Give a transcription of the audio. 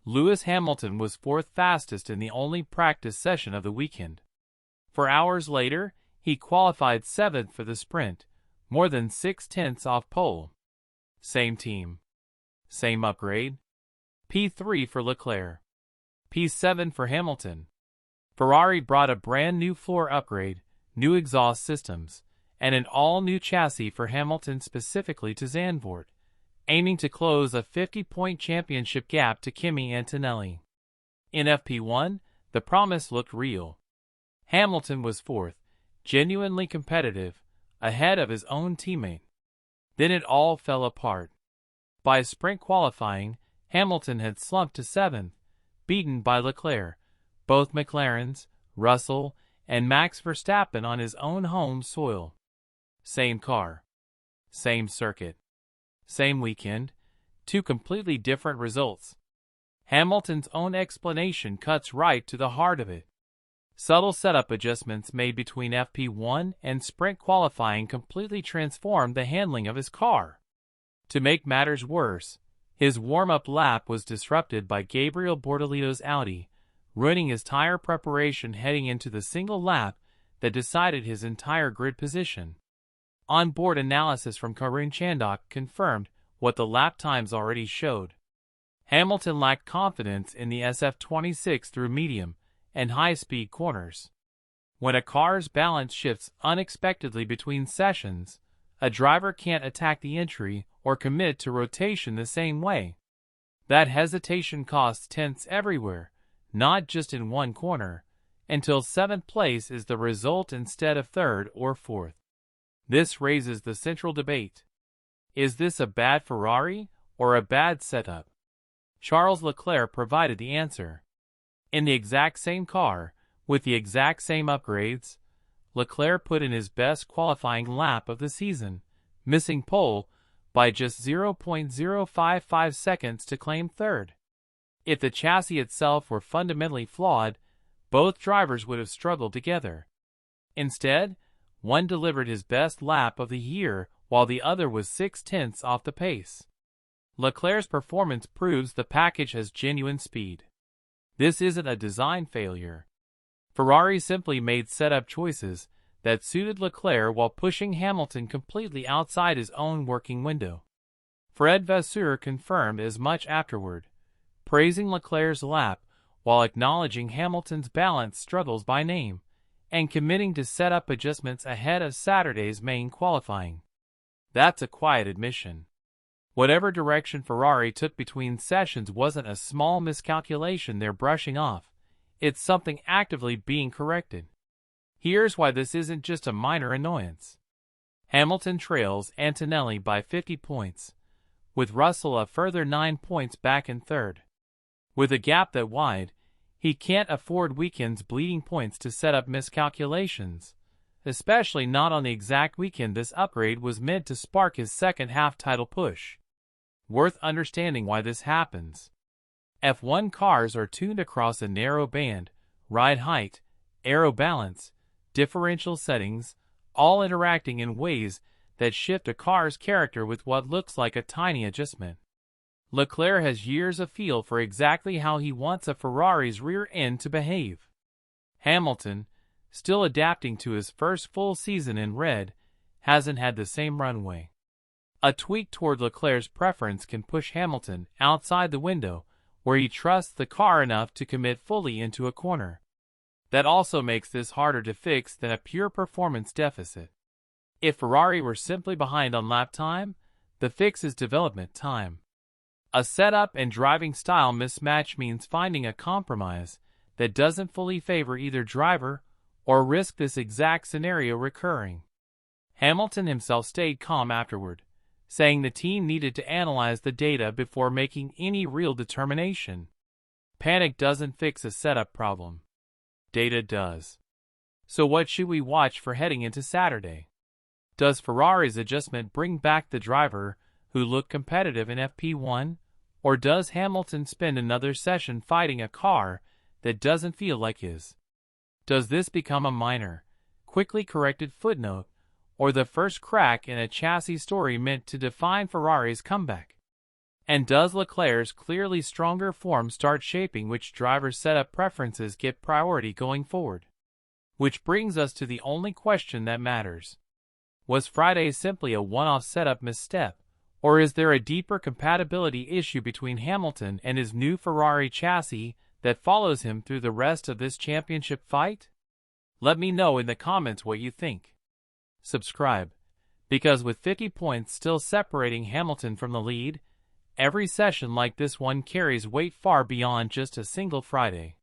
Lewis Hamilton was fourth fastest in the only practice session of the weekend. 4 hours later, he qualified seventh for the sprint, more than 6/10 off pole. Same team. Same upgrade. P3 for Leclerc. P7 for Hamilton. Ferrari brought a brand new floor upgrade, new exhaust systems, and an all-new chassis for Hamilton specifically to Zandvoort, aiming to close a 50-point championship gap to Kimi Antonelli. In FP1, the promise looked real. Hamilton was fourth, genuinely competitive, ahead of his own teammate. Then it all fell apart. By sprint qualifying, Hamilton had slumped to seventh, beaten by Leclerc, both McLarens, Russell, and Max Verstappen on his own home soil. Same car. Same circuit. Same weekend. Two completely different results. Hamilton's own explanation cuts right to the heart of it. Subtle setup adjustments made between FP1 and sprint qualifying completely transformed the handling of his car. To make matters worse, his warm-up lap was disrupted by Gabriel Bortoleto's Audi, ruining his tire preparation heading into the single lap that decided his entire grid position. On-board analysis from Karun Chandok confirmed what the lap times already showed. Hamilton lacked confidence in the SF26 through medium and high-speed corners. When a car's balance shifts unexpectedly between sessions, a driver can't attack the entry or commit to rotation the same way. That hesitation costs tenths everywhere, not just in one corner, until seventh place is the result instead of third or fourth. This raises the central debate. Is this a bad Ferrari or a bad setup? Charles Leclerc provided the answer. In the exact same car, with the exact same upgrades, Leclerc put in his best qualifying lap of the season, missing pole by just 0.055 seconds to claim third. If the chassis itself were fundamentally flawed, both drivers would have struggled together. Instead, one delivered his best lap of the year while the other was 6/10 off the pace. Leclerc's performance proves the package has genuine speed. This isn't a design failure. Ferrari simply made setup choices that suited Leclerc while pushing Hamilton completely outside his own working window. Fred Vasseur confirmed as much afterward, praising Leclerc's lap while acknowledging Hamilton's balance struggles by name, and committing to setup adjustments ahead of Saturday's main qualifying. That's a quiet admission. Whatever direction Ferrari took between sessions wasn't a small miscalculation they're brushing off. It's something actively being corrected. Here's why this isn't just a minor annoyance. Hamilton trails Antonelli by 50 points, with Russell a further 9 points back in third. With a gap that wide, he can't afford weekend's bleeding points to set up miscalculations, especially not on the exact weekend this upgrade was meant to spark his second-half title push. Worth understanding why this happens. F1 cars are tuned across a narrow band, ride height, aero balance, differential settings, all interacting in ways that shift a car's character with what looks like a tiny adjustment. Leclerc has years of feel for exactly how he wants a Ferrari's rear end to behave. Hamilton, still adapting to his first full season in red, hasn't had the same runway. A tweak toward Leclerc's preference can push Hamilton outside the window, where he trusts the car enough to commit fully into a corner. That also makes this harder to fix than a pure performance deficit. If Ferrari were simply behind on lap time, the fix is development time. A setup and driving style mismatch means finding a compromise that doesn't fully favor either driver or risk this exact scenario recurring. Hamilton himself stayed calm afterward, saying the team needed to analyze the data before making any real determination. Panic doesn't fix a setup problem. Data does. So what should we watch for heading into Saturday? Does Ferrari's adjustment bring back the driver who looked competitive in FP1, or does Hamilton spend another session fighting a car that doesn't feel like his? Does this become a minor, quickly corrected footnote, or the first crack in a chassis story meant to define Ferrari's comeback? And does Leclerc's clearly stronger form start shaping which drivers' setup preferences get priority going forward? Which brings us to the only question that matters. Was Friday simply a one-off setup misstep, or is there a deeper compatibility issue between Hamilton and his new Ferrari chassis that follows him through the rest of this championship fight? Let me know in the comments what you think. Subscribe, because with 50 points still separating Hamilton from the lead, every session like this one carries weight far beyond just a single Friday.